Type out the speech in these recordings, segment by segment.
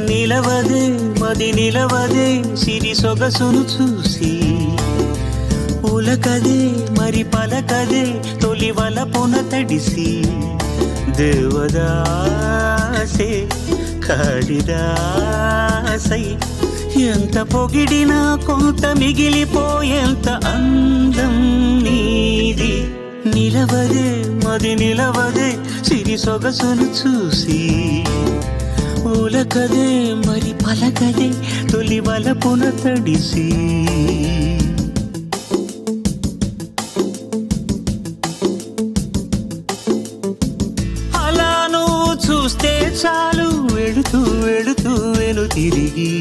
నిలవదే మది నిలవదే సిరి సొగసును చూసి ఉలకదే మరి పలకదే తొలి వలపున తడిసి దేవదాసే కాళిదాసై ఎంత పొగిడినా కొంత మిగిలిపోయేంత అందం నీది నిలవదే మది నిలవదే సిరి సొగసును చూసి ఉలకదే మరి పలకదే తొలి వలపున తడిసి అలా నువ్వు చూస్తే చాలు వెళుతూ వెళుతూ వెను తిరిగి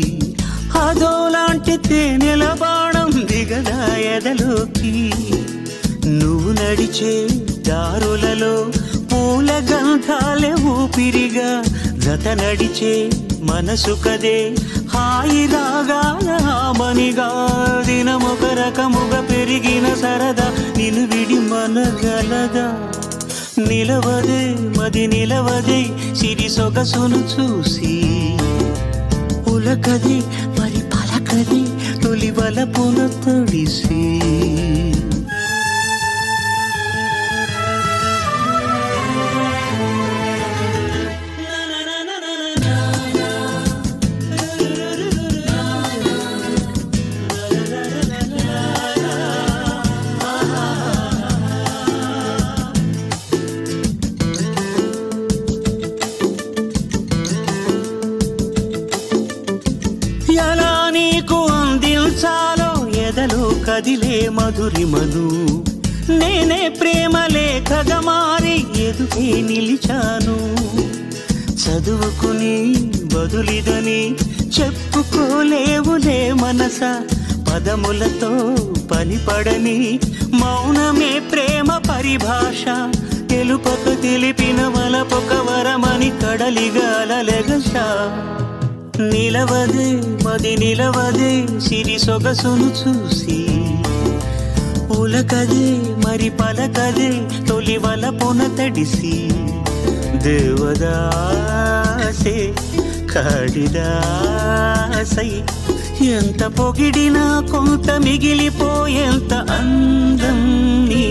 అదోలాంటి తేనెల బాణం దిగదా ఎదలోకి నువ్వు నడిచే దారులలో పూల గంధాలే ఊపిరిగా జత నడిచే మనసు కదే హాయి రాగాల మనిగా దినమొక రకముగా పెరిగిన సరదా నిన్ను విడి మనగలదా నిలవదే మది నిలవదే సిరి సొగసును చూసి ఉలకదే మరి పలకదే తొలి వలపున తడిసి ఎలా నీకు అందించాలో ఎదలో కదిలే మధురిమను నేనే ప్రేమ లేఖగా మారి ఎదుటే నిలిచాను చదువుకుని బదులిదని చెప్పుకోలేవులే మనస పదములతో పనిపడని మౌనమే ప్రేమ పరిభాష తెలుపక తెలిపిన వలపొక వరమని కడలిగాలెగస నిలవదే మది నిలవదే సిరి సొగసును చూసి ఉలకదే మరి పలకదే తొలి వలపున తడిసి దేవదాసే కాళిదాసై ఎంత పొగిడినా కొంత మిగిలిపోయేంత అందం నీ